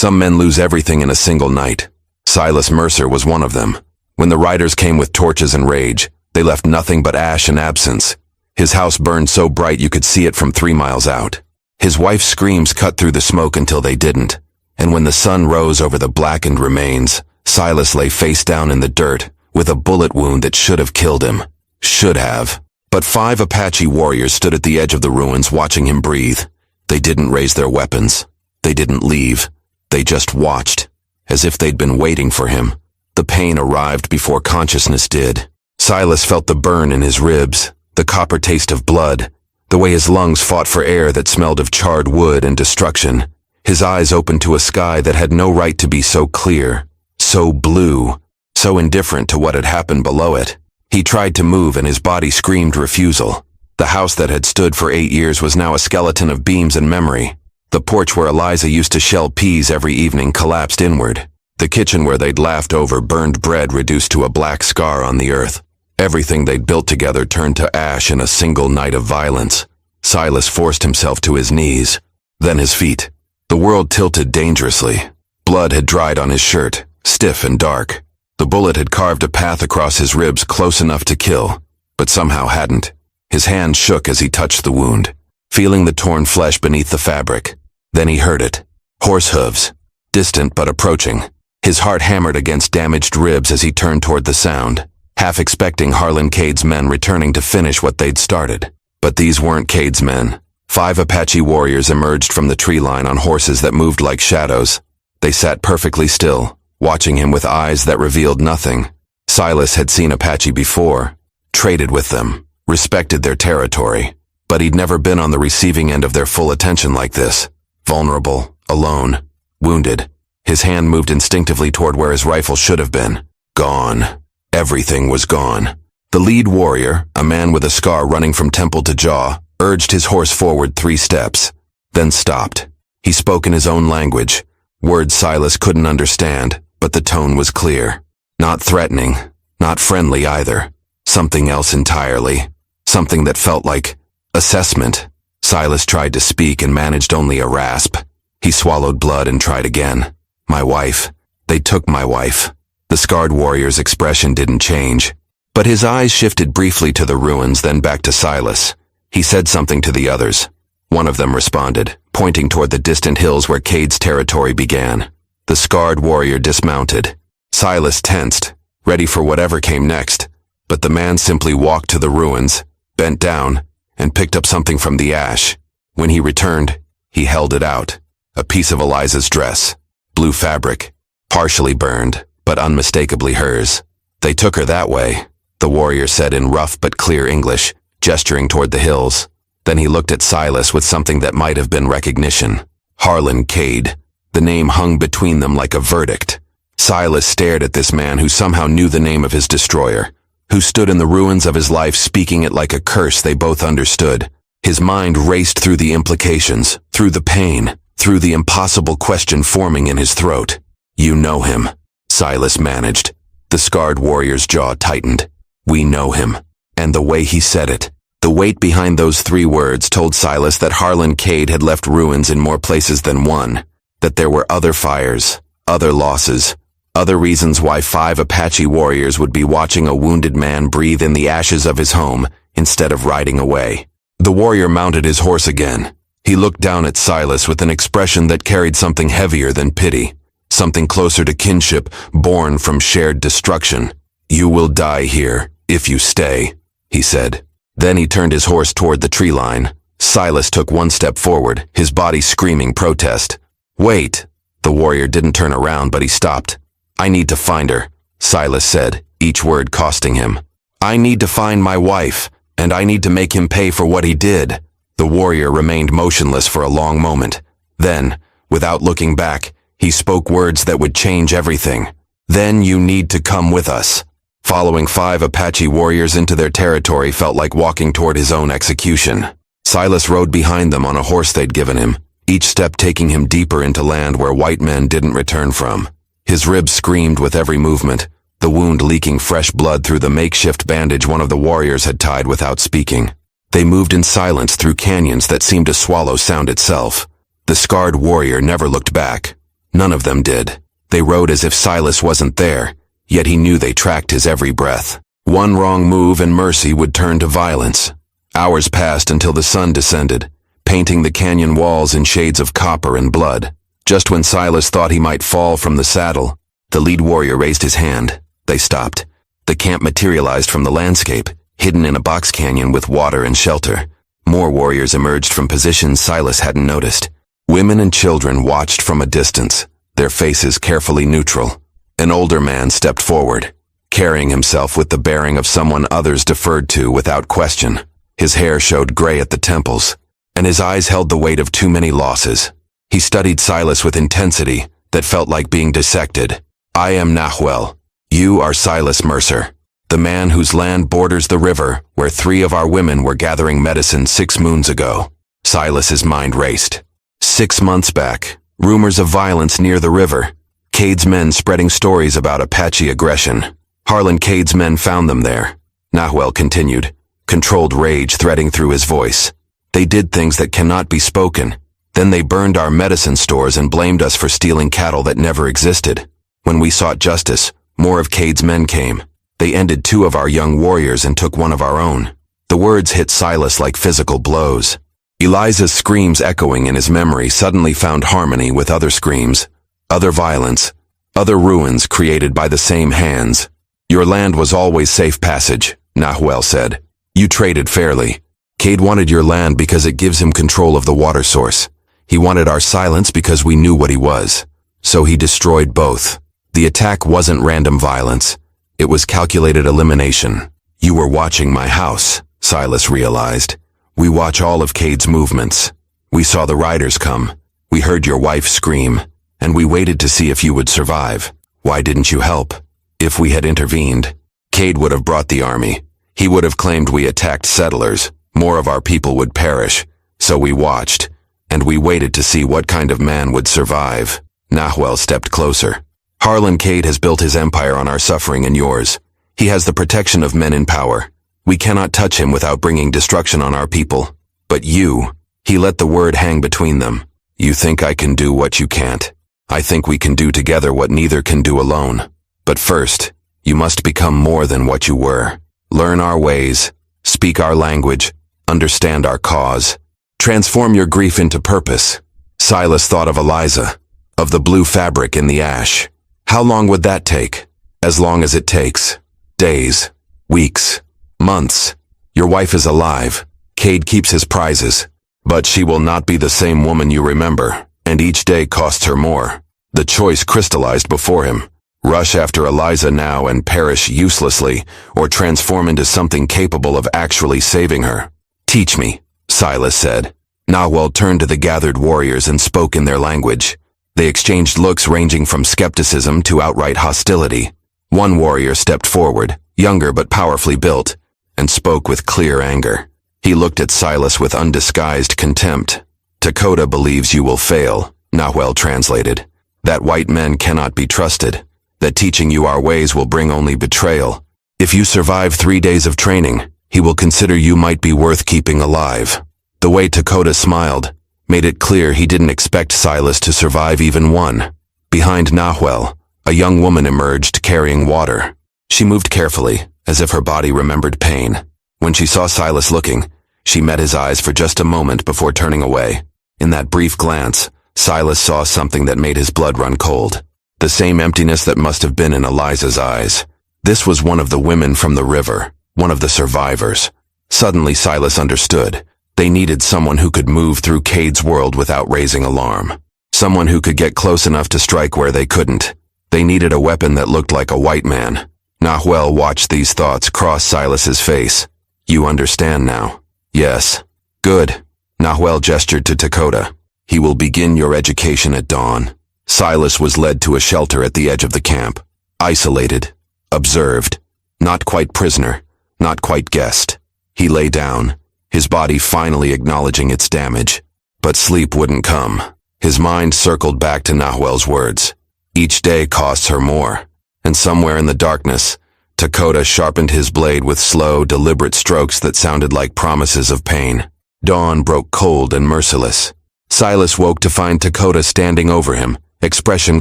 Some men lose everything in a single night. Silas Mercer was one of them. When the riders came with torches and rage, they left nothing but ash and absence. His house burned so bright you could see it from 3 miles out. His wife's screams cut through the smoke until they didn't. And when the sun rose over the blackened remains, Silas lay face down in the dirt, with a bullet wound that should have killed him. Should have. But 5 Apache warriors stood at the edge of the ruins watching him breathe. They didn't raise their weapons. They didn't leave. They just watched, as if they'd been waiting for him. The pain arrived before consciousness did. Silas felt the burn in his ribs, the copper taste of blood, the way his lungs fought for air that smelled of charred wood and destruction. His eyes opened to a sky that had no right to be so clear, so blue, so indifferent to what had happened below it. He tried to move and his body screamed refusal. The house that had stood for 8 years was now a skeleton of beams and memory. The porch where Eliza used to shell peas every evening collapsed inward. The kitchen where they'd laughed over burned bread reduced to a black scar on the earth. Everything they'd built together turned to ash in a single night of violence. Silas forced himself to his knees, then his feet. The world tilted dangerously. Blood had dried on his shirt, stiff and dark. The bullet had carved a path across his ribs close enough to kill, but somehow hadn't. His hand shook as he touched the wound, feeling the torn flesh beneath the fabric. Then he heard it. Horse hooves. Distant but approaching. His heart hammered against damaged ribs as he turned toward the sound, half expecting Harlan Cade's men returning to finish what they'd started. But these weren't Cade's men. 5 Apache warriors emerged from the tree line on horses that moved like shadows. They sat perfectly still, watching him with eyes that revealed nothing. Silas had seen Apache before, traded with them, respected their territory, but he'd never been on the receiving end of their full attention like this. Vulnerable, alone, wounded. His hand moved instinctively toward where his rifle should have been. Gone. Everything was gone. The lead warrior, a man with a scar running from temple to jaw, urged his horse forward 3 steps, then stopped. He spoke in his own language, words Silas couldn't understand, but the tone was clear. Not threatening, not friendly either. Something else entirely. Something that felt like assessment. Silas tried to speak and managed only a rasp. He swallowed blood and tried again. My wife. They took my wife. The scarred warrior's expression didn't change, but his eyes shifted briefly to the ruins, then back to Silas. He said something to the others. One of them responded, pointing toward the distant hills where Cade's territory began. The scarred warrior dismounted. Silas tensed, ready for whatever came next, but the man simply walked to the ruins, bent down, and picked up something from the ash. When he returned, he held it out. A piece of Eliza's dress. Blue fabric. Partially burned, but unmistakably hers. They took her that way, the warrior said in rough but clear English, gesturing toward the hills. Then he looked at Silas with something that might have been recognition. Harlan Cade. The name hung between them like a verdict. Silas stared at this man who somehow knew the name of his destroyer, who stood in the ruins of his life speaking it like a curse they both understood. His mind raced through the implications, through the pain, through the impossible question forming in his throat. You know him, Silas managed. The scarred warrior's jaw tightened. We know him. And the way he said it, the weight behind those 3 words told Silas that Harlan Cade had left ruins in more places than one, that there were other fires, other losses, other reasons why 5 Apache warriors would be watching a wounded man breathe in the ashes of his home instead of riding away. The warrior mounted his horse again. He looked down at Silas with an expression that carried something heavier than pity, something closer to kinship born from shared destruction. You will die here, if you stay, he said. Then he turned his horse toward the tree line. Silas took 1 step forward, his body screaming protest. Wait! The warrior didn't turn around, but he stopped. I need to find her, Silas said, each word costing him. I need to find my wife, and I need to make him pay for what he did. The warrior remained motionless for a long moment. Then, without looking back, he spoke words that would change everything. Then you need to come with us. Following 5 Apache warriors into their territory felt like walking toward his own execution. Silas rode behind them on a horse they'd given him, each step taking him deeper into land where white men didn't return from. His ribs screamed with every movement, the wound leaking fresh blood through the makeshift bandage one of the warriors had tied without speaking. They moved in silence through canyons that seemed to swallow sound itself. The scarred warrior never looked back, None of them did. They rode as if Silas wasn't there, yet he knew they tracked his every breath. One wrong move and mercy would turn to violence. Hours passed until the sun descended, painting the canyon walls in shades of copper and blood. Just when Silas thought he might fall from the saddle, the lead warrior raised his hand. They stopped. The camp materialized from the landscape, hidden in a box canyon with water and shelter. More warriors emerged from positions Silas hadn't noticed. Women and children watched from a distance, their faces carefully neutral. An older man stepped forward, carrying himself with the bearing of someone others deferred to without question. His hair showed gray at the temples, and his eyes held the weight of too many losses. He studied Silas with intensity that felt like being dissected. "I am Nahuel. You are Silas Mercer, the man whose land borders the river where 3 of our women were gathering medicine 6 moons ago." Silas's mind raced. 6 months back, rumors of violence near the river. Cade's men spreading stories about Apache aggression. Harlan Cade's men found them there. Nahuel continued, controlled rage threading through his voice. "They did things that cannot be spoken. Then they burned our medicine stores and blamed us for stealing cattle that never existed. When we sought justice, more of Cade's men came. They ended 2 of our young warriors and took 1 of our own." The words hit Silas like physical blows. Eliza's screams echoing in his memory suddenly found harmony with other screams, other violence, other ruins created by the same hands. "Your land was always safe passage," Nahuel said. "You traded fairly. Cade wanted your land because it gives him control of the water source. He wanted our silence because we knew what he was. So he destroyed both. The attack wasn't random violence. It was calculated elimination. You were watching my house," Silas realized. "We watch all of Cade's movements. We saw the riders come. We heard your wife scream. And we waited to see if you would survive. Why didn't you help? If we had intervened, Cade would have brought the army. He would have claimed we attacked settlers. More of our people would perish. So we watched. And we waited to see what kind of man would survive." Nahuel stepped closer. "Harlan Cade has built his empire on our suffering and yours. He has the protection of men in power. We cannot touch him without bringing destruction on our people. But you," he let the word hang between them. "You think I can do what you can't. I think we can do together what neither can do alone. But first, you must become more than what you were. Learn our ways, speak our language, understand our cause. Transform your grief into purpose." Silas thought of Eliza, of the blue fabric in the ash. How long would that take? As long as it takes. Days, weeks, months. Your wife is alive. Cade keeps his prizes. But she will not be the same woman you remember, and each day costs her more. The choice crystallized before him. Rush after Eliza now and perish uselessly, or transform into something capable of actually saving her. "Teach me," Silas said. Nahuel turned to the gathered warriors and spoke in their language. They exchanged looks ranging from skepticism to outright hostility. One warrior stepped forward, younger but powerfully built, and spoke with clear anger. He looked at Silas with undisguised contempt. "Dakota believes you will fail," Nahuel translated. "That white men cannot be trusted. That teaching you our ways will bring only betrayal. If you survive 3 days of training, he will consider you might be worth keeping alive." The way Dakota smiled made it clear he didn't expect Silas to survive even one. Behind Nahuel, a young woman emerged carrying water. She moved carefully, as if her body remembered pain. When she saw Silas looking, she met his eyes for just a moment before turning away. In that brief glance, Silas saw something that made his blood run cold. The same emptiness that must have been in Eliza's eyes. This was one of the women from the river, one of the survivors. Suddenly Silas understood. They needed someone who could move through Cade's world without raising alarm. Someone who could get close enough to strike where they couldn't. They needed a weapon that looked like a white man. Nahuel watched these thoughts cross Silas's face. "You understand now?" "Yes." "Good." Nahuel gestured to Dakota. "He will begin your education at dawn." Silas was led to a shelter at the edge of the camp. Isolated. Observed. Not quite prisoner. Not quite guest. He lay down, his body finally acknowledging its damage. But sleep wouldn't come. His mind circled back to Nahuel's words. Each day costs her more. And somewhere in the darkness, Dakota sharpened his blade with slow, deliberate strokes that sounded like promises of pain. Dawn broke cold and merciless. Silas woke to find Dakota standing over him, expression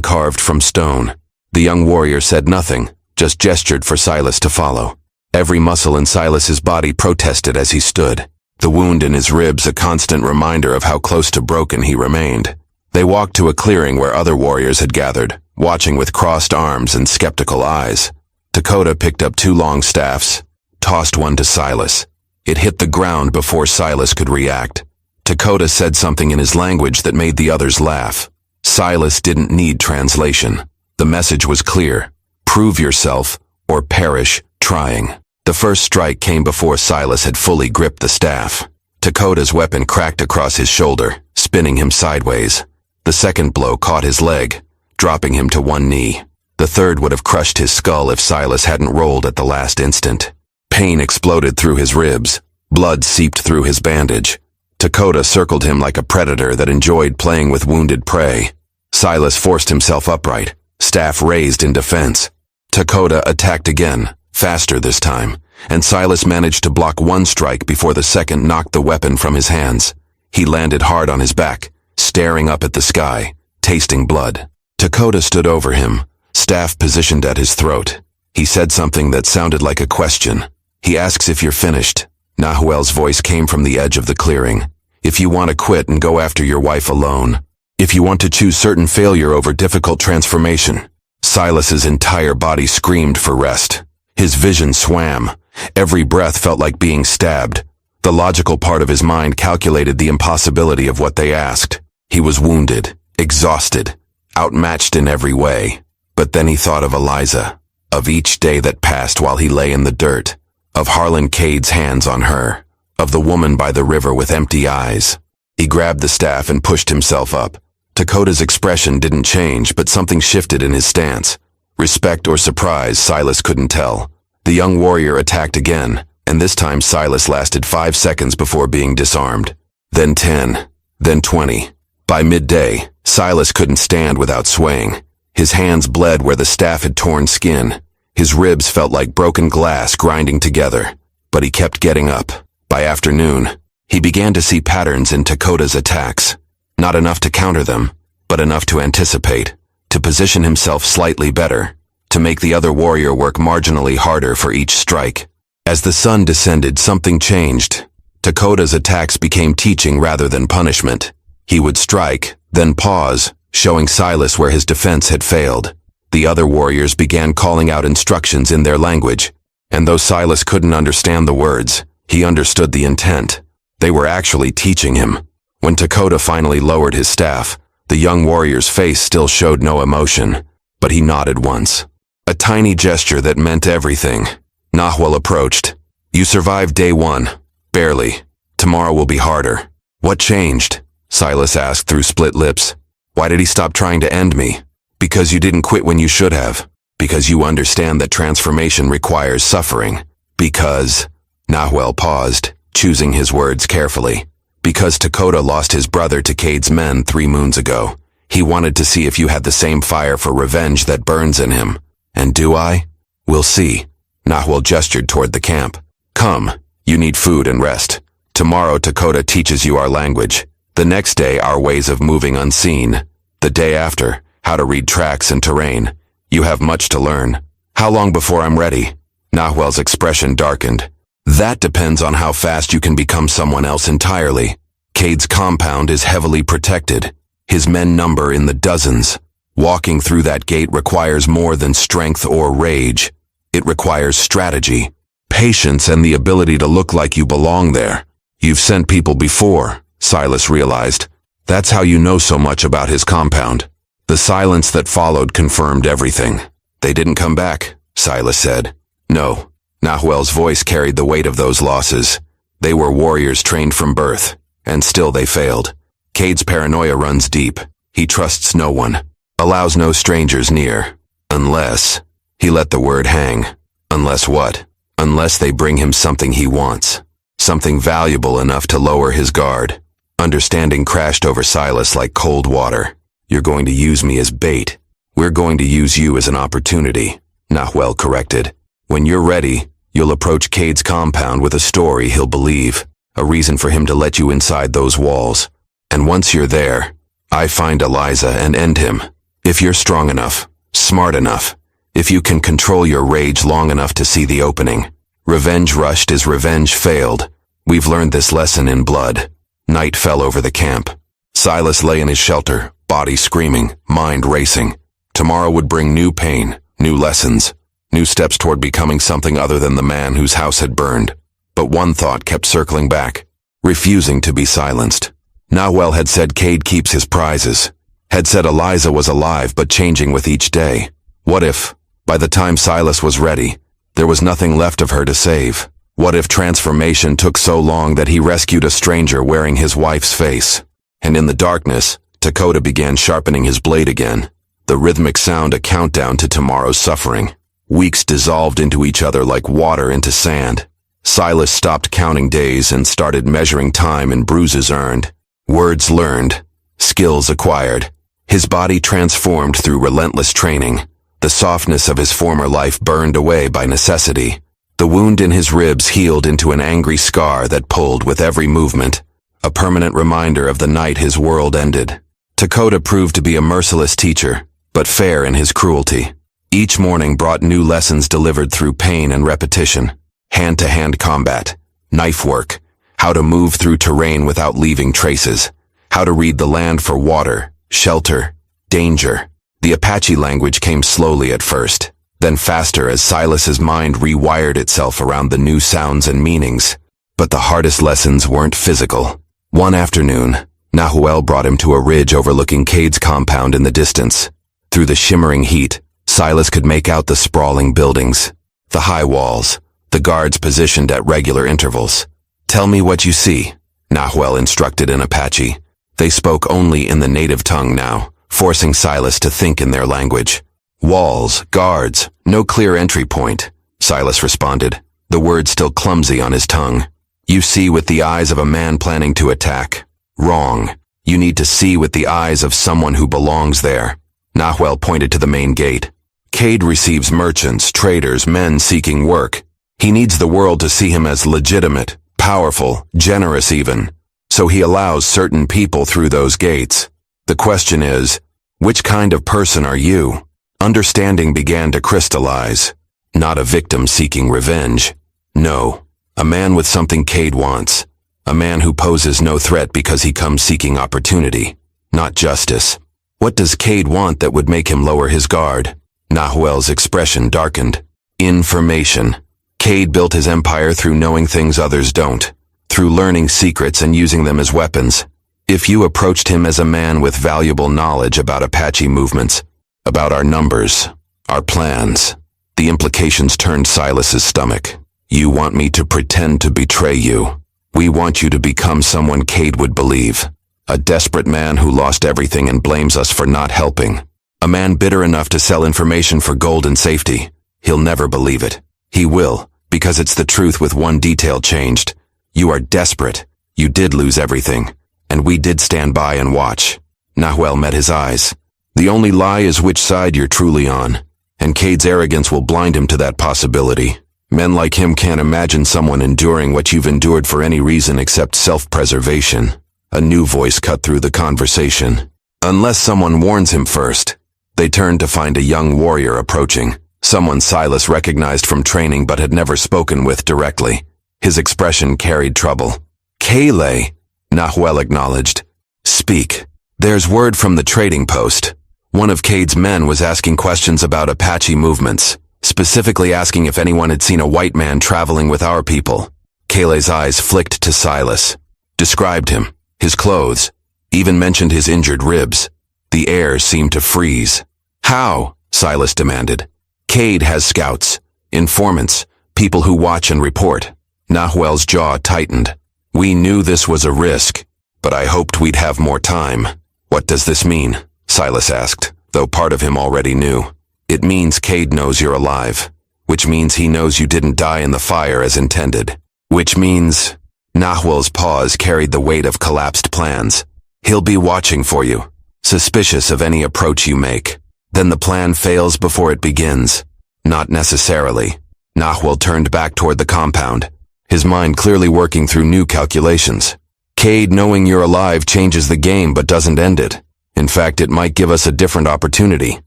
carved from stone. The young warrior said nothing, just gestured for Silas to follow. Every muscle in Silas's body protested as he stood, the wound in his ribs a constant reminder of how close to broken he remained. They walked to a clearing where other warriors had gathered, watching with crossed arms and skeptical eyes. Dakota picked up 2 long staffs, tossed one to Silas. It hit the ground before Silas could react. Dakota said something in his language that made the others laugh. Silas didn't need translation. The message was clear. Prove yourself, or perish trying. The first strike came before Silas had fully gripped the staff. Dakota's weapon cracked across his shoulder, spinning him sideways. The second blow caught his leg, dropping him to one knee. The third would have crushed his skull if Silas hadn't rolled at the last instant. Pain exploded through his ribs. Blood seeped through his bandage. Dakota circled him like a predator that enjoyed playing with wounded prey. Silas forced himself upright, staff raised in defense. Dakota attacked again, faster this time, and Silas managed to block one strike before the second knocked the weapon from his hands. He landed hard on his back, staring up at the sky, tasting blood. Dakota stood over him, staff positioned at his throat. He said something that sounded like a question. He asks if you're finished. Nahuel's voice came from the edge of the clearing. If you want to quit and go after your wife alone. If you want to choose certain failure over difficult transformation. Silas's entire body screamed for rest. His vision swam. Every breath felt like being stabbed. The logical part of his mind calculated the impossibility of what they asked. He was wounded, exhausted, outmatched in every way. But then he thought of Eliza, of each day that passed while he lay in the dirt, of Harlan Cade's hands on her, of the woman by the river with empty eyes. He grabbed the staff and pushed himself up. Dakota's expression didn't change, but something shifted in his stance. Respect or surprise, Silas couldn't tell. The young warrior attacked again, and this time Silas lasted 5 seconds before being disarmed. Then 10, then 20. By midday, Silas couldn't stand without swaying. His hands bled where the staff had torn skin. His ribs felt like broken glass grinding together, but he kept getting up. By afternoon, he began to see patterns in Dakota's attacks. Not enough to counter them, but enough to anticipate, to position himself slightly better, to make the other warrior work marginally harder for each strike. As the sun descended, something changed. Dakota's attacks became teaching rather than punishment. He would strike, then pause, showing Silas where his defense had failed. The other warriors began calling out instructions in their language, and though Silas couldn't understand the words, he understood the intent. They were actually teaching him. When Dakota finally lowered his staff, the young warrior's face still showed no emotion, but he nodded once. A tiny gesture that meant everything. Nahuel approached. You survived day 1. Barely. Tomorrow will be harder. What changed? Silas asked through split lips. Why did he stop trying to end me? Because you didn't quit when you should have. Because you understand that transformation requires suffering. Because... Nahuel paused, choosing his words carefully. Because Dakota lost his brother to Cade's men 3 moons ago. He wanted to see if you had the same fire for revenge that burns in him. And do I? We'll see. Nahuel gestured toward the camp. Come, you need food and rest. Tomorrow Dakota teaches you our language. The next day our ways of moving unseen. The day after, how to read tracks and terrain. You have much to learn. How long before I'm ready? Nahuel's expression darkened. That depends on how fast you can become someone else entirely. Cade's compound is heavily protected. His men number in the dozens. Walking through that gate requires more than strength or rage. It requires strategy, patience, and the ability to look like you belong there. You've sent people before, Silas realized. That's how you know so much about his compound. The silence that followed confirmed everything. They didn't come back, Silas said. No. Nahuel's voice carried the weight of those losses. They were warriors trained from birth, and still they failed. Cade's paranoia runs deep. He trusts no one, allows no strangers near. Unless... He let the word hang. Unless what? Unless they bring him something he wants. Something valuable enough to lower his guard. Understanding crashed over Silas like cold water. You're going to use me as bait. We're going to use you as an opportunity, Nahuel corrected. When you're ready, you'll approach Cade's compound with a story he'll believe, a reason for him to let you inside those walls. And once you're there, I find Eliza and end him. If you're strong enough, smart enough, if you can control your rage long enough to see the opening. Revenge rushed is revenge failed. We've learned this lesson in blood. Night fell over the camp. Silas lay in his shelter, body screaming, mind racing. Tomorrow would bring new pain, new lessons, new steps toward becoming something other than the man whose house had burned. But one thought kept circling back, refusing to be silenced. Nahuel had said Cade keeps his prizes, had said Eliza was alive but changing with each day. What if, by the time Silas was ready, there was nothing left of her to save? What if transformation took so long that he rescued a stranger wearing his wife's face? And in the darkness, Dakota began sharpening his blade again, the rhythmic sound a countdown to tomorrow's suffering. Weeks dissolved into each other like water into sand. Silas stopped counting days and started measuring time in bruises earned, words learned, skills acquired. His body transformed through relentless training. The softness of his former life burned away by necessity. The wound in his ribs healed into an angry scar that pulled with every movement, a permanent reminder of the night his world ended. Dakota proved to be a merciless teacher, but fair in his cruelty. Each morning brought new lessons delivered through pain and repetition. Hand-to-hand combat, knife work, how to move through terrain without leaving traces, how to read the land for water, shelter, danger. The Apache language came slowly at first, then faster as Silas's mind rewired itself around the new sounds and meanings. But the hardest lessons weren't physical. One afternoon, Nahuel brought him to a ridge overlooking Cade's compound in the distance. Through the shimmering heat, Silas could make out the sprawling buildings, the high walls, the guards positioned at regular intervals. "Tell me what you see," Nahuel instructed in Apache. They spoke only in the native tongue now, forcing Silas to think in their language. "Walls, guards, no clear entry point," Silas responded, the words still clumsy on his tongue. "You see with the eyes of a man planning to attack. Wrong. You need to see with the eyes of someone who belongs there." Nahuel pointed to the main gate. "Cade receives merchants, traders, men seeking work. He needs the world to see him as legitimate, powerful, generous even. So he allows certain people through those gates. The question is, which kind of person are you?" Understanding began to crystallize. Not a victim seeking revenge. No, a man with something Cade wants. A man who poses no threat because he comes seeking opportunity, not justice. What does Cade want that would make him lower his guard? Nahuel's expression darkened. Information. Cade built his empire through knowing things others don't, through learning secrets and using them as weapons. If you approached him as a man with valuable knowledge about Apache movements, about our numbers, our plans, the implications turned Silas's stomach. "You want me to pretend to betray you. We want you to become someone Cade would believe. A desperate man who lost everything and blames us for not helping. A man bitter enough to sell information for gold and safety. He'll never believe it. He will, because it's the truth with one detail changed. You are desperate. You did lose everything. And we did stand by and watch." Nahuel met his eyes. "The only lie is which side you're truly on. And Cade's arrogance will blind him to that possibility. Men like him can't imagine someone enduring what you've endured for any reason except self-preservation." A new voice cut through the conversation. "Unless someone warns him first." They turned to find a young warrior approaching, someone Silas recognized from training but had never spoken with directly. His expression carried trouble. "Kale," Nahuel acknowledged. "Speak. There's word from the trading post. One of Cade's men was asking questions about Apache movements, specifically asking if anyone had seen a white man traveling with our people." Kale's eyes flicked to Silas. Described him, his clothes, even mentioned his injured ribs. The air seemed to freeze. "How?" Silas demanded. "Cade has scouts, informants, people who watch and report." Nahuel's jaw tightened. "We knew this was a risk, but I hoped we'd have more time." "What does this mean?" Silas asked, though part of him already knew. "It means Cade knows you're alive, which means he knows you didn't die in the fire as intended. Which means..." Nahuel's pause carried the weight of collapsed plans. "He'll be watching for you, suspicious of any approach you make. Then the plan fails before it begins." "Not necessarily." Nahuel turned back toward the compound, his mind clearly working through new calculations. "Cade knowing you're alive changes the game but doesn't end it. In fact, it might give us a different opportunity.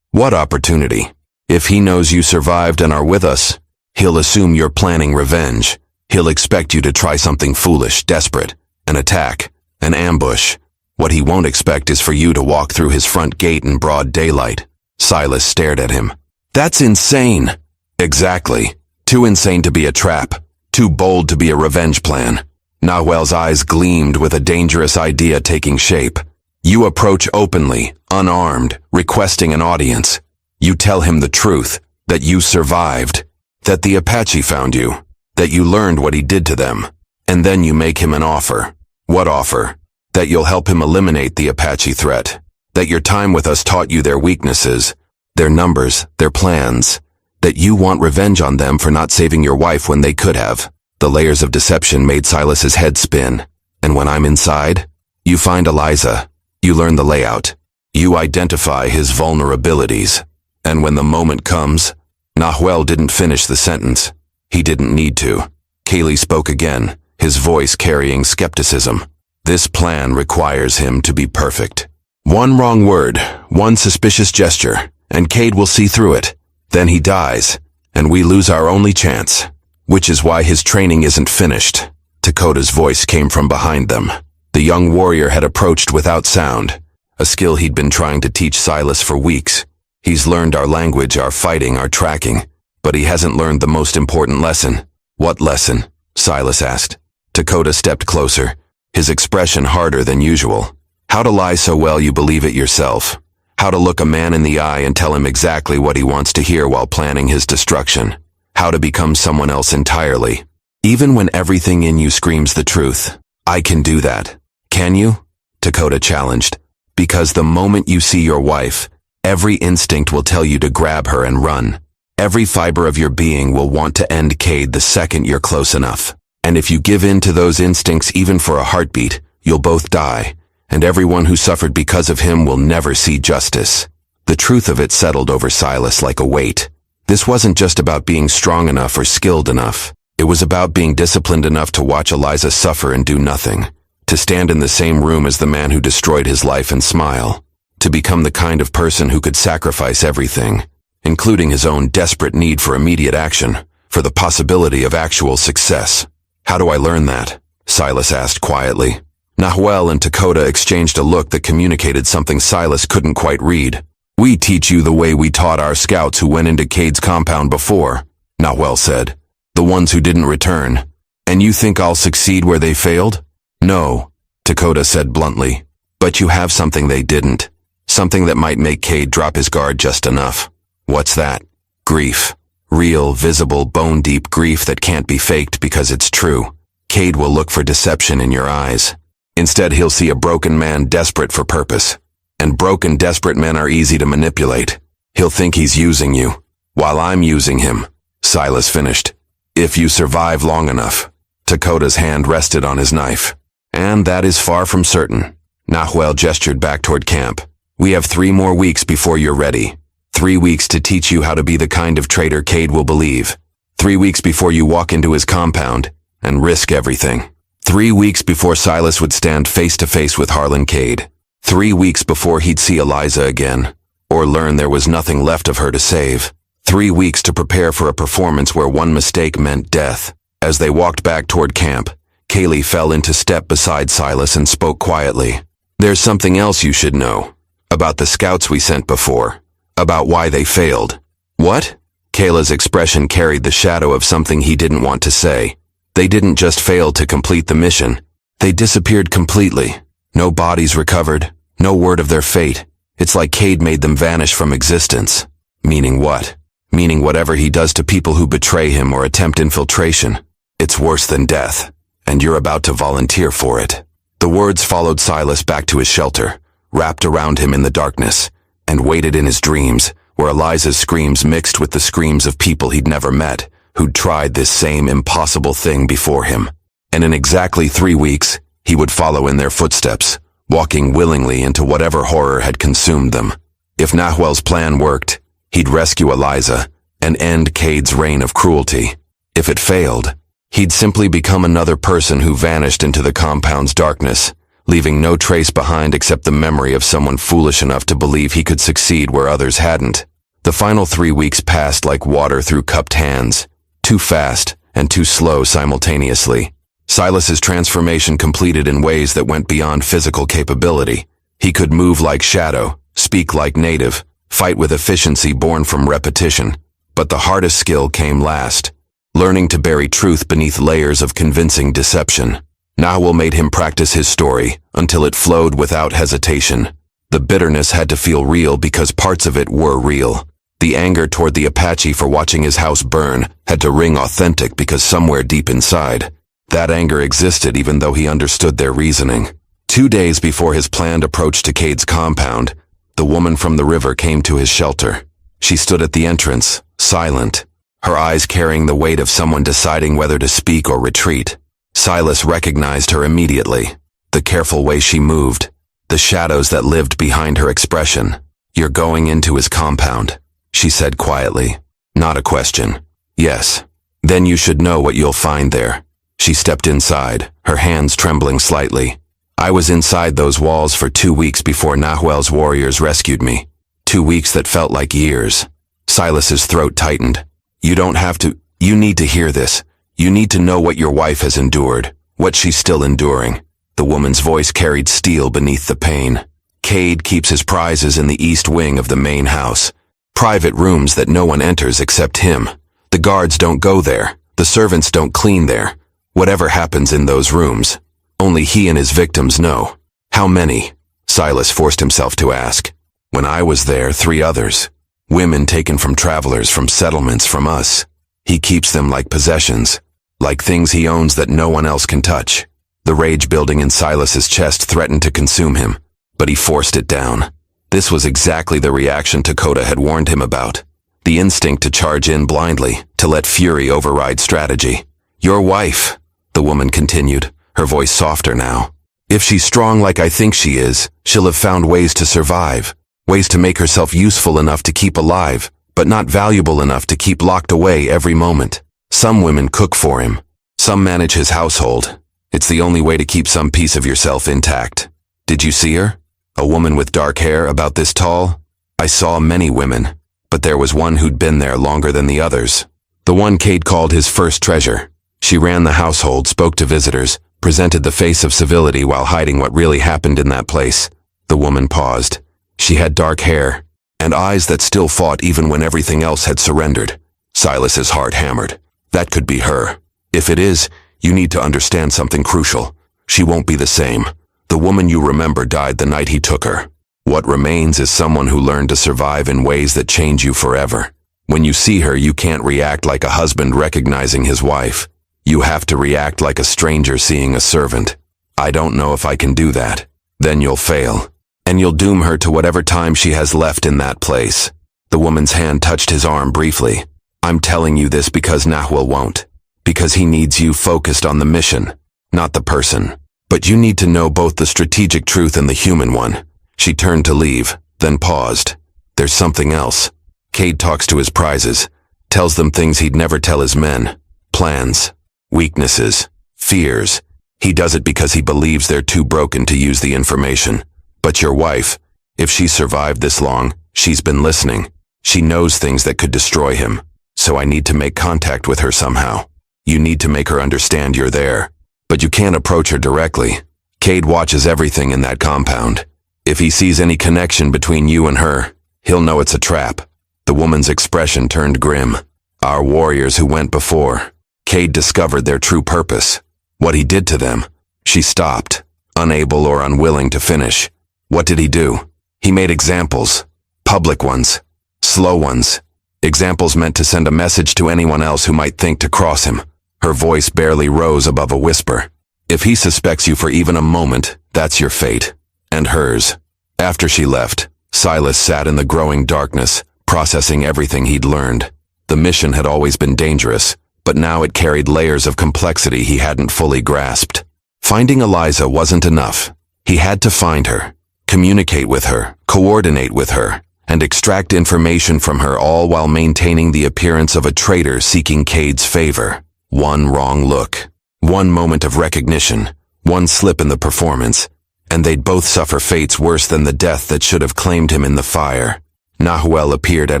What opportunity? If he knows you survived and are with us, he'll assume you're planning revenge. He'll expect you to try something foolish, desperate, an attack, an ambush. What he won't expect is for you to walk through his front gate in broad daylight. Silas stared at him. That's insane. Exactly. Too insane to be a trap. Too bold to be a revenge plan. Nahuel's eyes gleamed with a dangerous idea taking shape. You approach openly, unarmed, requesting an audience. You tell him the truth, that you survived, that the Apache found you, that you learned what he did to them, and then you make him an offer. What offer? That you'll help him eliminate the Apache threat, that your time with us taught you their weaknesses, their numbers, their plans, that you want revenge on them for not saving your wife when they could have. The layers of deception made Silas's head spin. And when I'm inside, you find Eliza. You learn the layout. You identify his vulnerabilities. And when the moment comes, Nahuel didn't finish the sentence. He didn't need to. Kaylee spoke again, his voice carrying skepticism. This plan requires him to be perfect. One wrong word, one suspicious gesture, and Cade will see through it. Then he dies, and we lose our only chance. Which is why his training isn't finished. Dakota's voice came from behind them. The young warrior had approached without sound, a skill he'd been trying to teach Silas for weeks. He's learned our language, our fighting, our tracking, but he hasn't learned the most important lesson. What lesson? Silas asked. Dakota stepped closer, his expression harder than usual. How to lie so well you believe it yourself. How to look a man in the eye and tell him exactly what he wants to hear while planning his destruction. How to become someone else entirely. Even when everything in you screams the truth. I can do that. Can you? Dakota challenged. Because the moment you see your wife, every instinct will tell you to grab her and run. Every fiber of your being will want to end Cade the second you're close enough. And if you give in to those instincts even for a heartbeat, you'll both die. And everyone who suffered because of him will never see justice. The truth of it settled over Silas like a weight. This wasn't just about being strong enough or skilled enough. It was about being disciplined enough to watch Eliza suffer and do nothing. To stand in the same room as the man who destroyed his life and smile. To become the kind of person who could sacrifice everything, including his own desperate need for immediate action, for the possibility of actual success. How do I learn that? Silas asked quietly. Nahuel and Dakota exchanged a look that communicated something Silas couldn't quite read. We teach you the way we taught our scouts who went into Cade's compound before, Nahuel said. The ones who didn't return. And you think I'll succeed where they failed? No, Dakota said bluntly. But you have something they didn't. Something that might make Cade drop his guard just enough. What's that? Grief. Real, visible, bone-deep grief that can't be faked because it's true. Cade will look for deception in your eyes. Instead, he'll see a broken man desperate for purpose. And broken, desperate men are easy to manipulate. He'll think he's using you, while I'm using him. Silas finished. If you survive long enough. Dakota's hand rested on his knife. And that is far from certain. Nahuel gestured back toward camp. We have 3 more weeks before you're ready. 3 weeks to teach you how to be the kind of traitor Cade will believe. 3 weeks before you walk into his compound and risk everything. 3 weeks before Silas would stand face to face with Harlan Cade. 3 weeks before he'd see Eliza again, or learn there was nothing left of her to save. 3 weeks to prepare for a performance where one mistake meant death. As they walked back toward camp, Kaylee fell into step beside Silas and spoke quietly. There's something else you should know. About the scouts we sent before. About why they failed. What? Kayla's expression carried the shadow of something he didn't want to say. They didn't just fail to complete the mission. They disappeared completely. No bodies recovered. No word of their fate. It's like Cade made them vanish from existence. Meaning what? Meaning whatever he does to people who betray him or attempt infiltration. It's worse than death. And you're about to volunteer for it. The words followed Silas back to his shelter, wrapped around him in the darkness, and waited in his dreams, where Eliza's screams mixed with the screams of people he'd never met, who'd tried this same impossible thing before him. And in exactly 3 weeks, he would follow in their footsteps, walking willingly into whatever horror had consumed them. If Nahuel's plan worked, he'd rescue Eliza and end Cade's reign of cruelty. If it failed, he'd simply become another person who vanished into the compound's darkness, leaving no trace behind except the memory of someone foolish enough to believe he could succeed where others hadn't. The final 3 weeks passed like water through cupped hands, too fast and too slow simultaneously. Silas's transformation completed in ways that went beyond physical capability. He could move like shadow, speak like native, fight with efficiency born from repetition. But the hardest skill came last, learning to bury truth beneath layers of convincing deception. Nahwal made him practice his story until it flowed without hesitation. The bitterness had to feel real because parts of it were real. The anger toward the Apache for watching his house burn had to ring authentic because somewhere deep inside, that anger existed even though he understood their reasoning. 2 days before his planned approach to Cade's compound, the woman from the river came to his shelter. She stood at the entrance, silent, her eyes carrying the weight of someone deciding whether to speak or retreat. Silas recognized her immediately. The careful way she moved, the shadows that lived behind her expression. "You're going into his compound," she said quietly. Not a question. "Yes. Then you should know what you'll find there." She stepped inside, her hands trembling slightly. "I was inside those walls for 2 weeks before Nahwal's warriors rescued me. 2 weeks that felt like years." Silas's throat tightened. "You don't have to. You need to hear this. You need to know what your wife has endured, what she's still enduring." The woman's voice carried steel beneath the pain. "Cade keeps his prizes in the east wing of the main house. Private rooms that no one enters except him. The guards don't go there. The servants don't clean there. Whatever happens in those rooms, only he and his victims know." "How many?" Silas forced himself to ask. "When I was there, 3 others. Women taken from travelers, from settlements, from us. He keeps them like possessions, like things he owns that no one else can touch." The rage building in Silas's chest threatened to consume him, but he forced it down. This was exactly the reaction Dakota had warned him about. The instinct to charge in blindly, to let fury override strategy. "Your wife," the woman continued, her voice softer now. "If she's strong like I think she is, she'll have found ways to survive, ways to make herself useful enough to keep alive, but not valuable enough to keep locked away every moment. Some women cook for him. Some manage his household. It's the only way to keep some piece of yourself intact. Did you see her? A woman with dark hair about this tall? I saw many women, but there was one who'd been there longer than the others. The one Cade called his first treasure. She ran the household, spoke to visitors, presented the face of civility while hiding what really happened in that place." The woman paused. She had dark hair, and eyes that still fought even when everything else had surrendered. Silas's heart hammered. That could be her. If it is, you need to understand something crucial. She won't be the same. The woman you remember died the night he took her. What remains is someone who learned to survive in ways that change you forever. When you see her, you can't react like a husband recognizing his wife. You have to react like a stranger seeing a servant. I don't know if I can do that. Then you'll fail. And you'll doom her to whatever time she has left in that place." The woman's hand touched his arm briefly. "I'm telling you this because Nahwal won't. Because he needs you focused on the mission, not the person. But you need to know both the strategic truth and the human one." She turned to leave, then paused. "There's something else. Cade talks to his prizes, tells them things he'd never tell his men. Plans, weaknesses, fears. He does it because he believes they're too broken to use the information. But your wife, if she's survived this long, she's been listening. She knows things that could destroy him. So I need to make contact with her somehow. You need to make her understand you're there. But you can't approach her directly. Cade watches everything in that compound. If he sees any connection between you and her, he'll know it's a trap." The woman's expression turned grim. "Our warriors who went before. Cade discovered their true purpose. What he did to them." She stopped, unable or unwilling to finish. "What did he do?" "He made examples. Public ones. Slow ones. Examples meant to send a message to anyone else who might think to cross him." Her voice barely rose above a whisper. "If he suspects you for even a moment, that's your fate. And hers." After she left, Silas sat in the growing darkness, processing everything he'd learned. The mission had always been dangerous, but now it carried layers of complexity he hadn't fully grasped. Finding Eliza wasn't enough. He had to find her, communicate with her, coordinate with her, and extract information from her, all while maintaining the appearance of a traitor seeking Cade's favor. One wrong look, one moment of recognition, one slip in the performance, and they'd both suffer fates worse than the death that should have claimed him in the fire. Nahuel appeared at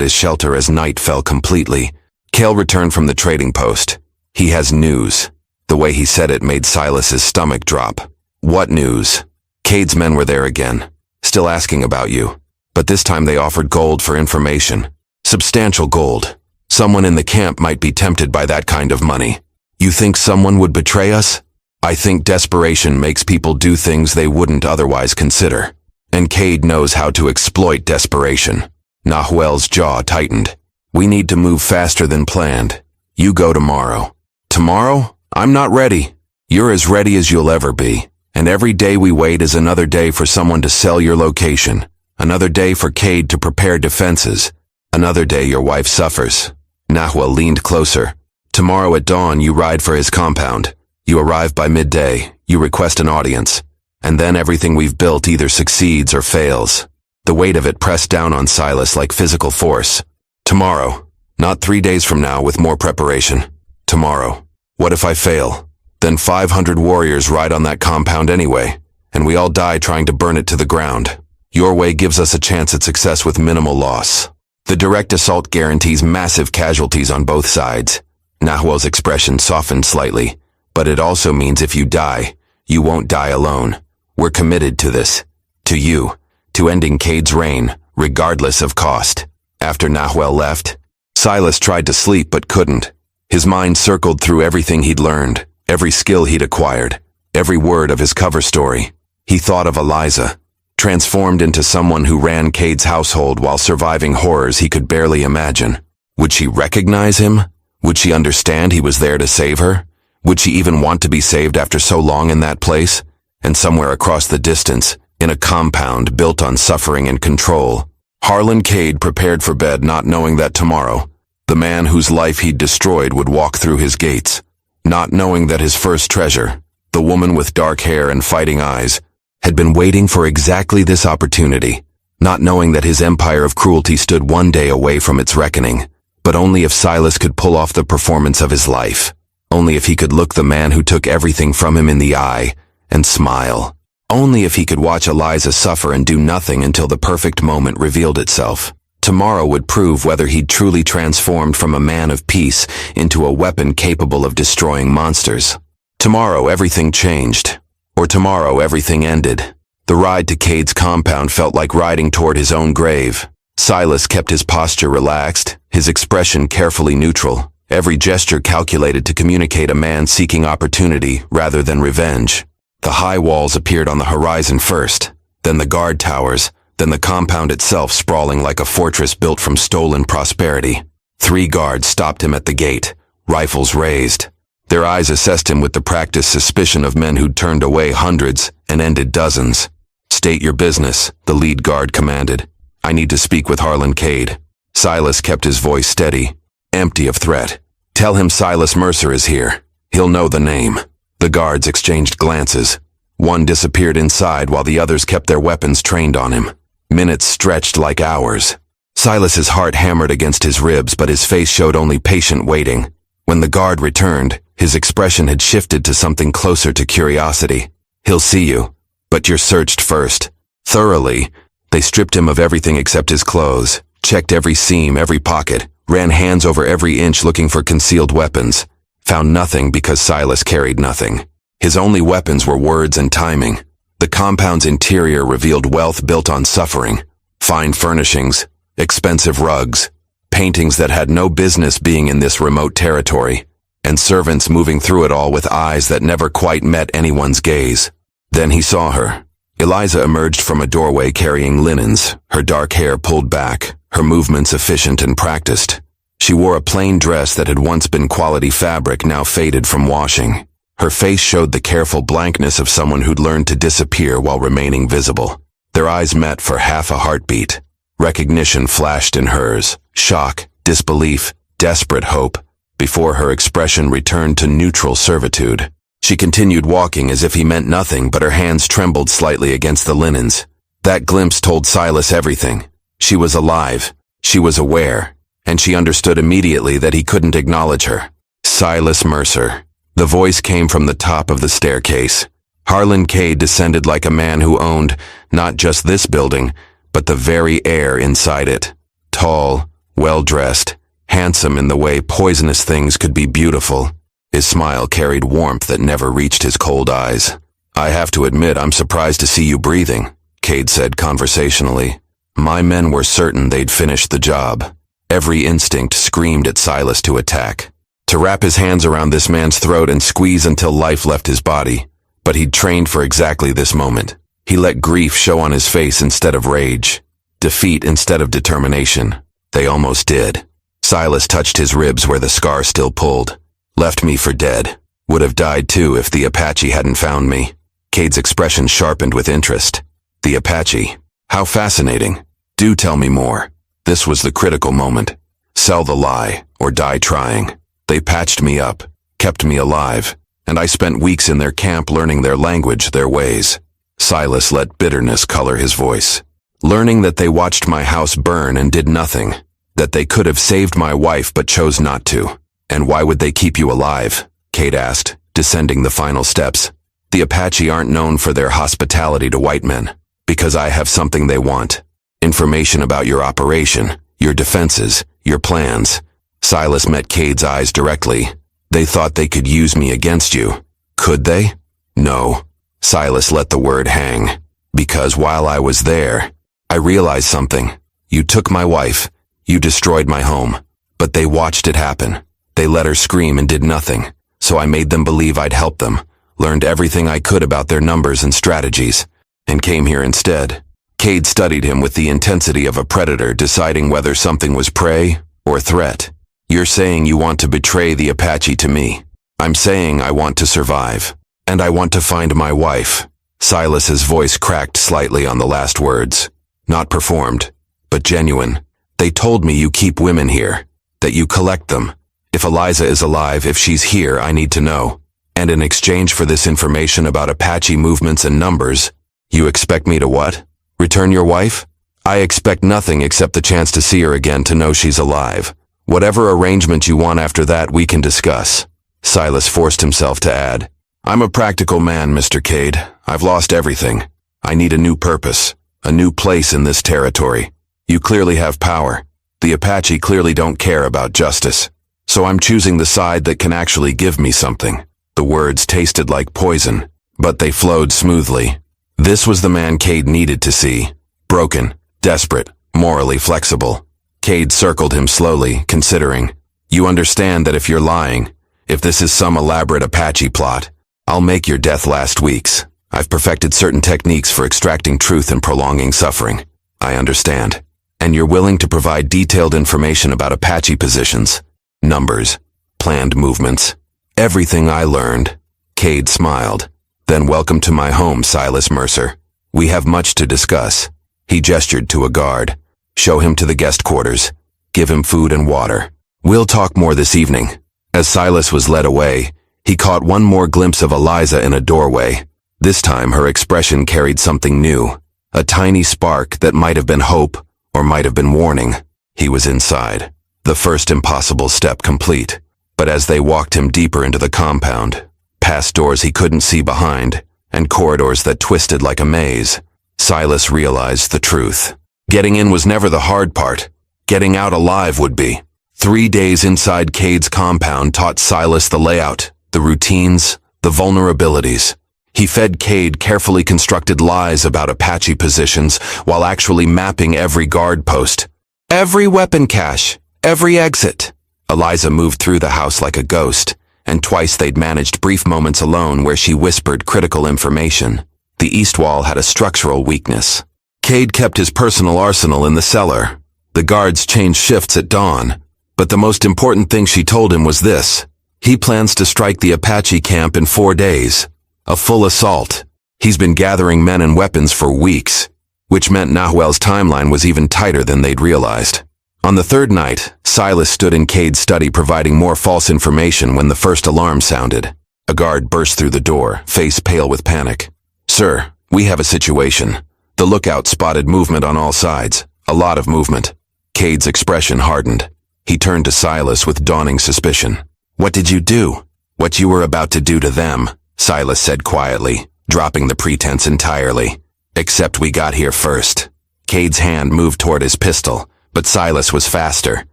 his shelter as night fell completely. Cale returned from the trading post. He has news. The way he said it made Silas's stomach drop. What news? Cade's men were there again, still asking about you. But this time they offered gold for information. Substantial gold. Someone in the camp might be tempted by that kind of money. You think someone would betray us? I think desperation makes people do things they wouldn't otherwise consider. And Cade knows how to exploit desperation. Nahuel's jaw tightened. We need to move faster than planned. You go tomorrow. Tomorrow? I'm not ready. You're as ready as you'll ever be. And every day we wait is another day for someone to sell your location. Another day for Cade to prepare defenses. Another day your wife suffers. Nahuel leaned closer. Tomorrow at dawn you ride for his compound. You arrive by midday. You request an audience. And then everything we've built either succeeds or fails. The weight of it pressed down on Silas like physical force. Tomorrow. Not 3 days from now with more preparation. Tomorrow. What if I fail? Then 500 warriors ride on that compound anyway, and we all die trying to burn it to the ground. Your way gives us a chance at success with minimal loss. The direct assault guarantees massive casualties on both sides. Nahuel's expression softened slightly, but it also means if you die, you won't die alone. We're committed to this. To you. To ending Cade's reign, regardless of cost. After Nahuel left, Silas tried to sleep but couldn't. His mind circled through everything he'd learned, every skill he'd acquired, every word of his cover story. He thought of Eliza, transformed into someone who ran Cade's household while surviving horrors he could barely imagine. Would she recognize him? Would she understand he was there to save her? Would she even want to be saved after so long in that place? And somewhere across the distance, in a compound built on suffering and control, Harlan Cade prepared for bed not knowing that tomorrow, the man whose life he'd destroyed would walk through his gates, not knowing that his first treasure, the woman with dark hair and fighting eyes, had been waiting for exactly this opportunity, not knowing that his empire of cruelty stood one day away from its reckoning, but only if Silas could pull off the performance of his life, only if he could look the man who took everything from him in the eye and smile, only if he could watch Eliza suffer and do nothing until the perfect moment revealed itself. Tomorrow would prove whether he'd truly transformed from a man of peace into a weapon capable of destroying monsters. Tomorrow everything changed. Or tomorrow everything ended. The ride to Cade's compound felt like riding toward his own grave. Silas kept his posture relaxed, his expression carefully neutral, every gesture calculated to communicate a man seeking opportunity rather than revenge. The high walls appeared on the horizon first, then the guard towers, then the compound itself sprawling like a fortress built from stolen prosperity. 3 guards stopped him at the gate, rifles raised. Their eyes assessed him with the practiced suspicion of men who'd turned away hundreds and ended dozens. State your business, the lead guard commanded. I need to speak with Harlan Cade. Silas kept his voice steady, empty of threat. Tell him Silas Mercer is here. He'll know the name. The guards exchanged glances. One disappeared inside while the others kept their weapons trained on him. Minutes stretched like hours. Silas's heart hammered against his ribs, but his face showed only patient waiting. When the guard returned, his expression had shifted to something closer to curiosity. He'll see you, but you're searched first. Thoroughly. They stripped him of everything except his clothes, checked every seam, every pocket, ran hands over every inch looking for concealed weapons. Found nothing because Silas carried nothing. His only weapons were words and timing. The compound's interior revealed wealth built on suffering. Fine furnishings, expensive rugs, paintings that had no business being in this remote territory, and servants moving through it all with eyes that never quite met anyone's gaze. Then he saw her. Eliza emerged from a doorway carrying linens, her dark hair pulled back, her movements efficient and practiced. She wore a plain dress that had once been quality fabric, now faded from washing. Her face showed the careful blankness of someone who'd learned to disappear while remaining visible. Their eyes met for half a heartbeat. Recognition flashed in hers, shock, disbelief, desperate hope, before her expression returned to neutral servitude. She continued walking as if he meant nothing, but her hands trembled slightly against the linens. That glimpse told Silas everything. She was alive, she was aware, and she understood immediately that he couldn't acknowledge her. Silas Mercer. The voice came from the top of the staircase. Harlan Cade descended like a man who owned not just this building, but the very air inside it. Tall, well-dressed, handsome in the way poisonous things could be beautiful. His smile carried warmth that never reached his cold eyes. "I have to admit I'm surprised to see you breathing," Cade said conversationally. My men were certain they'd finished the job. Every instinct screamed at Silas to attack, to wrap his hands around this man's throat and squeeze until life left his body. But he'd trained for exactly this moment. He let grief show on his face instead of rage, defeat instead of determination. They almost did. Silas touched his ribs where the scar still pulled. "Left me for dead. Would have died too if the Apache hadn't found me." Cade's expression sharpened with interest. "The Apache? How fascinating. Do tell me more." This was the critical moment. Sell the lie, or die trying. They patched me up, kept me alive, and I spent weeks in their camp learning their language, their ways. Silas let bitterness color his voice. Learning that they watched my house burn and did nothing. That they could have saved my wife but chose not to. "And why would they keep you alive?" Cade asked, descending the final steps. "The Apache aren't known for their hospitality to white men. Because I have something they want. Information about your operation, your defenses, your plans." Silas met Cade's eyes directly. "They thought they could use me against you. Could they?" "No." Silas let the word hang. "Because while I was there, I realized something. You took my wife. You destroyed my home. But they watched it happen. They let her scream and did nothing. So I made them believe I'd help them, learned everything I could about their numbers and strategies, and came here instead." Cade studied him with the intensity of a predator deciding whether something was prey or threat. "You're saying you want to betray the Apache to me. I'm saying I want to survive. And I want to find my wife." Silas's voice cracked slightly on the last words. Not performed, but genuine. "They told me you keep women here, that you collect them. If Eliza is alive, if she's here, I need to know. And in exchange for this information about Apache movements and numbers, you expect me to what? Return your wife? I expect nothing except the chance to see her again, to know she's alive. Whatever arrangement you want after that, we can discuss." Silas forced himself to add, "I'm a practical man, Mr. Cade. I've lost everything. I need a new purpose, a new place in this territory. You clearly have power. The Apache clearly don't care about justice. So I'm choosing the side that can actually give me something." The words tasted like poison, but they flowed smoothly. This was the man Cade needed to see. Broken, desperate, morally flexible. Cade circled him slowly, considering. "You understand that if you're lying, if this is some elaborate Apache plot, I'll make your death last weeks. I've perfected certain techniques for extracting truth and prolonging suffering. I understand. And you're willing to provide detailed information about Apache positions, numbers, planned movements. Everything I learned." Cade smiled. "Then welcome to my home, Silas Mercer. We have much to discuss." He gestured to a guard. "Show him to the guest quarters. Give him food and water. We'll talk more this evening." As Silas was led away, he caught one more glimpse of Eliza in a doorway. This time her expression carried something new. A tiny spark that might have been hope, or might have been warning. He was inside. The first impossible step complete. But as they walked him deeper into the compound, past doors he couldn't see behind, and corridors that twisted like a maze, Silas realized the truth. Getting in was never the hard part. Getting out alive would be. 3 days inside Cade's compound taught Silas the layout, the routines, the vulnerabilities. He fed Cade carefully constructed lies about Apache positions while actually mapping every guard post. Every weapon cache, every exit. Eliza moved through the house like a ghost, and twice they'd managed brief moments alone where she whispered critical information. The east wall had a structural weakness. Cade kept his personal arsenal in the cellar. The guards changed shifts at dawn, but the most important thing she told him was this. He plans to strike the Apache camp in 4 days. A full assault. He's been gathering men and weapons for weeks, which meant Nahuel's timeline was even tighter than they'd realized. On the third night, Silas stood in Cade's study providing more false information when the first alarm sounded. A guard burst through the door, face pale with panic. "Sir, we have a situation. The lookout spotted movement on all sides. A lot of movement." Cade's expression hardened. He turned to Silas with dawning suspicion. "What did you do?" "What you were about to do to them," Silas said quietly. dropping the pretense entirely. Except we got here first. Cade's hand moved toward his pistol, but Silas was faster.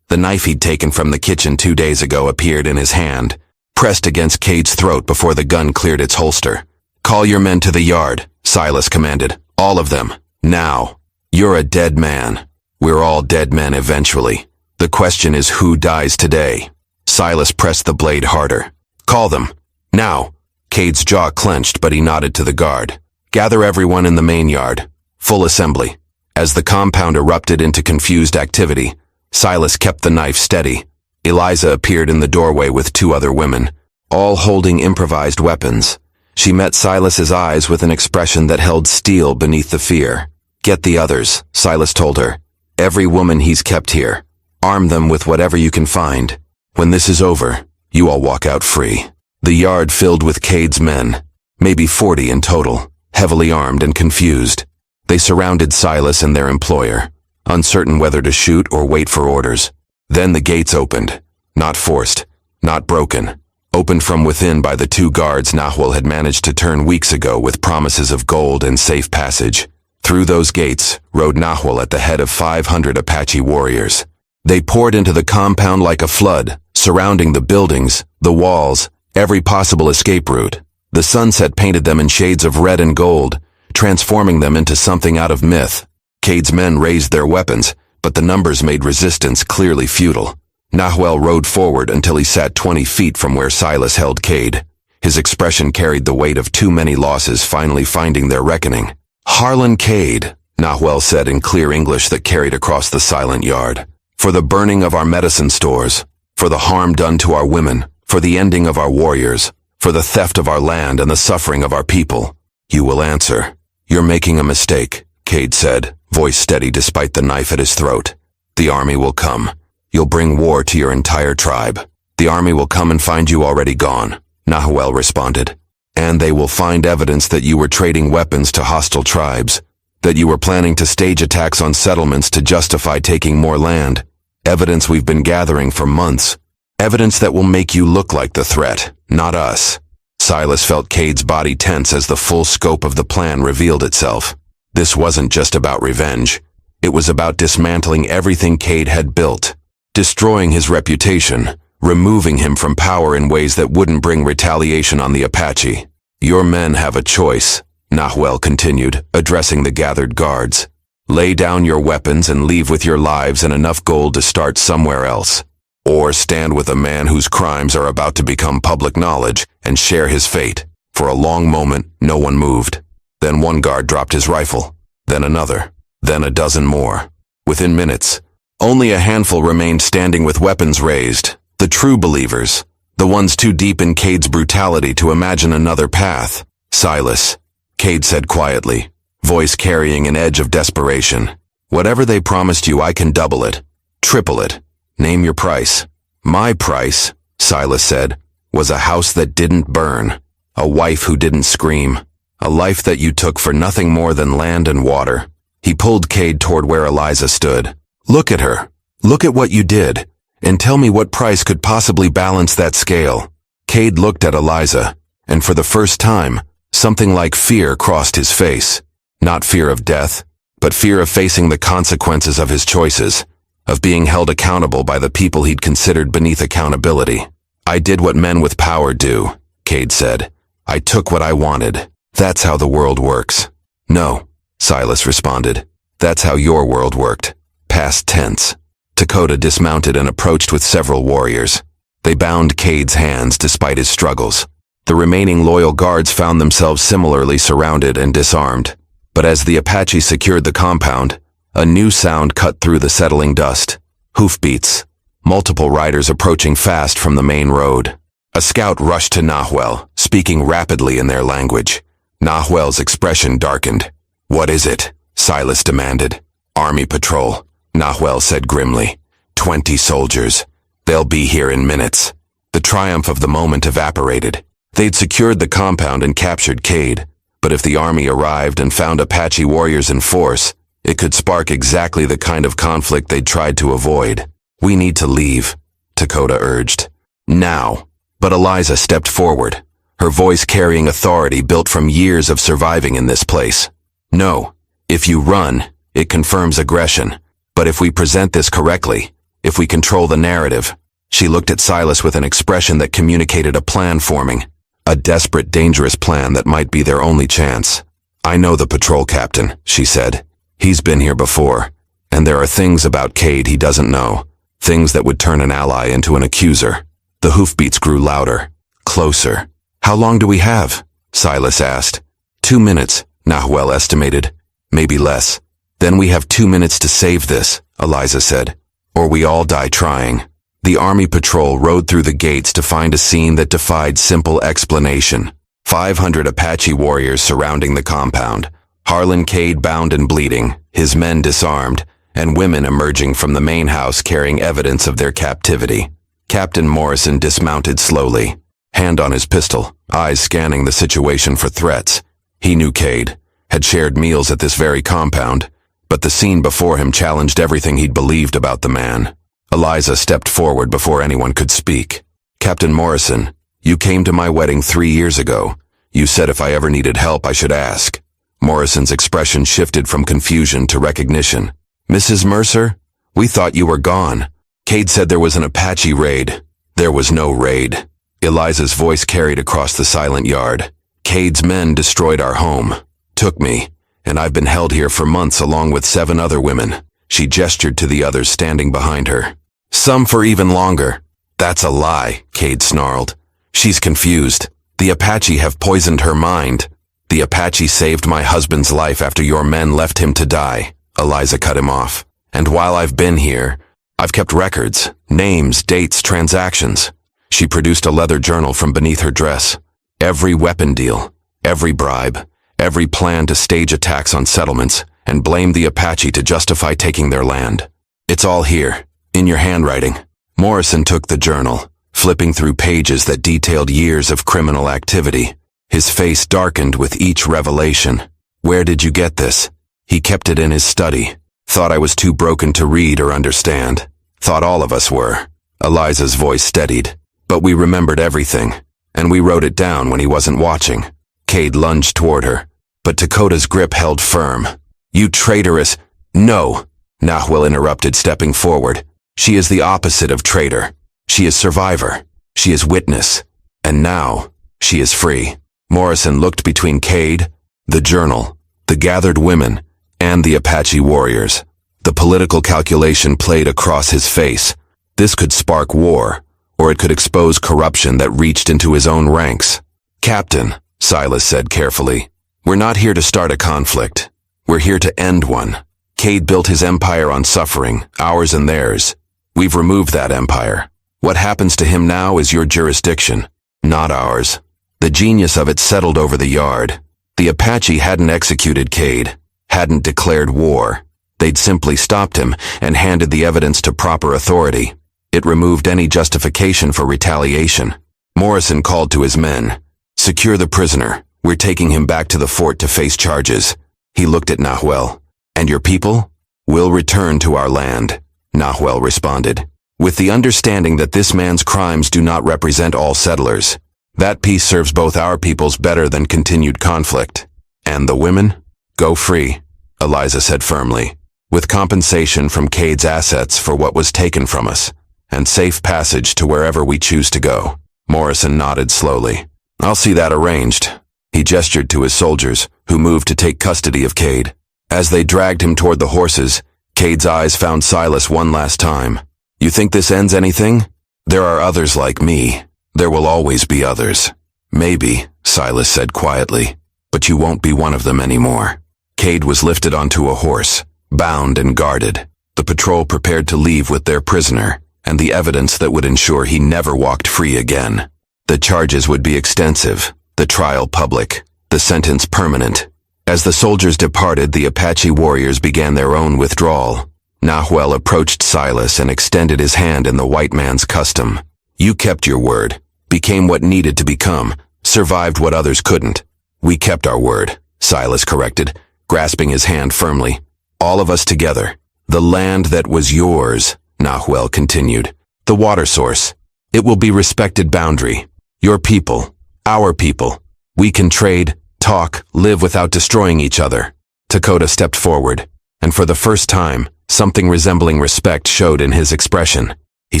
The knife he'd taken from the kitchen 2 days ago appeared in his hand, pressed against Cade's throat before the gun cleared its holster. "Call your men to the yard," Silas commanded. "All of them. Now. You're a dead man. We're all dead men eventually. The question is who dies today." Silas pressed the blade harder. "Call them. Now." Cade's jaw clenched, but he nodded to the guard. "Gather everyone in the main yard. Full assembly." As the compound erupted into confused activity, Silas kept the knife steady. Eliza appeared in the doorway with 2 other women, all holding improvised weapons. She met Silas's eyes with an expression that held steel beneath the fear. "Get the others," Silas told her. "Every woman he's kept here. Arm them with whatever you can find. When this is over, you all walk out free." The yard filled with Cade's men, maybe 40 in total, heavily armed and confused. They surrounded Silas and their employer, uncertain whether to shoot or wait for orders. Then the gates opened, not forced, not broken, opened from within by the 2 guards Nahuel had managed to turn weeks ago with promises of gold and safe passage. Through those gates rode Nahuel at the head of 500 Apache warriors. They poured into the compound like a flood, surrounding the buildings, the walls, every possible escape route. The sunset painted them in shades of red and gold, transforming them into something out of myth. Cade's men raised their weapons, but the numbers made resistance clearly futile. Nahuel rode forward until he sat 20 feet from where Silas held Cade. His expression carried the weight of too many losses finally finding their reckoning. "Harlan Cade," Nahuel said in clear English that carried across the silent yard. "For the burning of our medicine stores, for the harm done to our women, for the ending of our warriors, for the theft of our land and the suffering of our people, you will answer." "You're making a mistake," Cade said, voice steady despite the knife at his throat. "The army will come. You'll bring war to your entire tribe. The army will come and find you already gone," Nahuel responded. "And they will find evidence that you were trading weapons to hostile tribes, that you were planning to stage attacks on settlements to justify taking more land. Evidence we've been gathering for months. Evidence that will make you look like the threat, not us." Silas felt Cade's body tense as the full scope of the plan revealed itself. This wasn't just about revenge. It was about dismantling everything Cade had built, destroying his reputation, removing him from power in ways that wouldn't bring retaliation on the Apache. "Your men have a choice," Nahuel continued, addressing the gathered guards. "Lay down your weapons and leave with your lives and enough gold to start somewhere else. Or stand with a man whose crimes are about to become public knowledge and share his fate." For a long moment, no one moved. Then one guard dropped his rifle, then another, then a dozen more. Within minutes, only a handful remained standing with weapons raised. The true believers, the ones too deep in Cade's brutality to imagine another path. "Silas," Cade said quietly, voice carrying an edge of desperation. "Whatever they promised you, I can double it, triple it. Name your price." "My price," Silas said, "was a house that didn't burn, a wife who didn't scream, a life that you took for nothing more than land and water." He pulled Cade toward where Eliza stood. "Look at her. Look at what you did, and tell me what price could possibly balance that scale." Cade looked at Eliza, and for the first time, something like fear crossed his face. Not fear of death, but fear of facing the consequences of his choices, of being held accountable by the people he'd considered beneath accountability. "I did what men with power do," Cade said. "I took what I wanted. That's how the world works." "No," Silas responded. "That's how your world worked. Past tense." Dakota dismounted and approached with several warriors. They bound Cade's hands despite his struggles. The remaining loyal guards found themselves similarly surrounded and disarmed. But as the Apache secured the compound, a new sound cut through the settling dust. Hoofbeats. Multiple riders approaching fast from the main road. A scout rushed to Nahuel, speaking rapidly in their language. Nahuel's expression darkened. "What is it?" Silas demanded. "Army patrol," Nahuel said grimly. 20 soldiers. They'll be here in minutes." The triumph of the moment evaporated. They'd secured the compound and captured Cade, but if the army arrived and found Apache warriors in force, it could spark exactly the kind of conflict they'd tried to avoid. "We need to leave," Dakota urged. "Now." But Eliza stepped forward. her voice carrying authority built from years of surviving in this place. "No. If you run, it confirms aggression. But if we present this correctly, if we control the narrative..." She looked at Silas with an expression that communicated a plan forming. A desperate, dangerous plan that might be their only chance. "I know the patrol captain," she said. "He's been here before. And there are things about Cade he doesn't know. Things that would turn an ally into an accuser." The hoofbeats grew louder. Closer. "How long do we have?" Silas asked. 2 minutes, Nahuel estimated. "Maybe less." "Then we have 2 minutes to save this," Eliza said. "Or we all die trying." The army patrol rode through the gates to find a scene that defied simple explanation. 500 Apache warriors surrounding the compound. Harlan Cade bound and bleeding, his men disarmed, and women emerging from the main house carrying evidence of their captivity. Captain Morrison dismounted slowly, hand on his pistol, eyes scanning the situation for threats. He knew Cade, had shared meals at this very compound, but the scene before him challenged everything he'd believed about the man. Eliza stepped forward before anyone could speak. "Captain Morrison, you came to my wedding 3 years ago. You said if I ever needed help, I should ask." Morrison's expression shifted from confusion to recognition. "Mrs. Mercer, we thought you were gone. Cade said there was an Apache raid." "There was no raid." Eliza's voice carried across the silent yard. "Cade's men destroyed our home, took me, and I've been held here for months along with 7 other women." She gestured to the others standing behind her. "Some for even longer." "That's a lie," Cade snarled. "She's confused. The Apache have poisoned her mind." "The Apache saved my husband's life after your men left him to die," Eliza cut him off. "And while I've been here, I've kept records, names, dates, transactions." She produced a leather journal from beneath her dress. Every weapon deal, every bribe, every plan to stage attacks on settlements, and blame the Apache to justify taking their land. "It's all here, in your handwriting." Morrison took the journal, flipping through pages that detailed years of criminal activity. His face darkened with each revelation. "Where did you get this?" He kept it in his study. "Thought I was too broken to read or understand. Thought all of us were." Eliza's voice steadied. "But we remembered everything, and we wrote it down when he wasn't watching." Cade lunged toward her, but Dakota's grip held firm. "You traitorous—" "No," Nahuel interrupted, stepping forward. "She is the opposite of traitor. She is survivor. She is witness. And now, she is free." Morrison looked between Cade, the journal, the gathered women, and the Apache warriors. The political calculation played across his face. This could spark war, or it could expose corruption that reached into his own ranks. "Captain," Silas said carefully, "we're not here to start a conflict. We're here to end one. Cade built his empire on suffering, ours and theirs. We've removed that empire. What happens to him now is your jurisdiction, not ours." The genius of it settled over the yard. The Apache hadn't executed Cade, hadn't declared war. They'd simply stopped him and handed the evidence to proper authority. It removed any justification for retaliation. Morrison called to his men. "Secure the prisoner. We're taking him back to the fort to face charges." He looked at Nahuel. "And your people?" "Will return to our land," Nahuel responded, "with the understanding that this man's crimes do not represent all settlers. That peace serves both our peoples better than continued conflict." "And the women?" "Go free," Eliza said firmly, "with compensation from Cade's assets for what was taken from us, and safe passage to wherever we choose to go." Morrison nodded slowly. "I'll see that arranged." He gestured to his soldiers, who moved to take custody of Cade. As they dragged him toward the horses, Cade's eyes found Silas one last time. "You think this ends anything? There are others like me. There will always be others." "Maybe," Silas said quietly, "but you won't be one of them anymore." Cade was lifted onto a horse, bound and guarded. The patrol prepared to leave with their prisoner, and the evidence that would ensure he never walked free again. The charges would be extensive, the trial public, the sentence permanent. As the soldiers departed, the Apache warriors began their own withdrawal. Nahuel approached Silas and extended his hand in the white man's custom. "You kept your word, became what needed to become, survived what others couldn't." "We kept our word," Silas corrected, grasping his hand firmly. "All of us together. The land that was yours," Nahuel continued. "The water source. It will be respected boundary. Your people, Our people. We can trade, talk, live without destroying each other. Dakota stepped forward, and for the first time, something resembling respect showed in his expression. He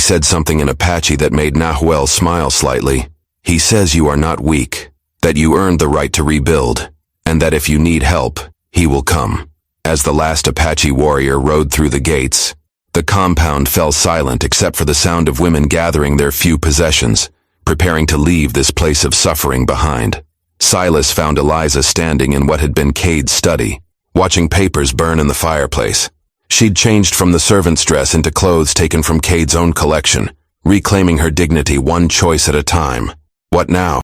said something in Apache that made Nahuel smile slightly. He says you are not weak, that you earned the right to rebuild, and that if you need help, he will come. As the last Apache warrior rode through the gates, the compound fell silent except for the sound of women gathering their few possessions, preparing to leave this place of suffering behind. Silas found Eliza standing in what had been Cade's study, watching papers burn in the fireplace. She'd changed from the servant's dress into clothes taken from Cade's own collection, reclaiming her dignity one choice at a time. What now?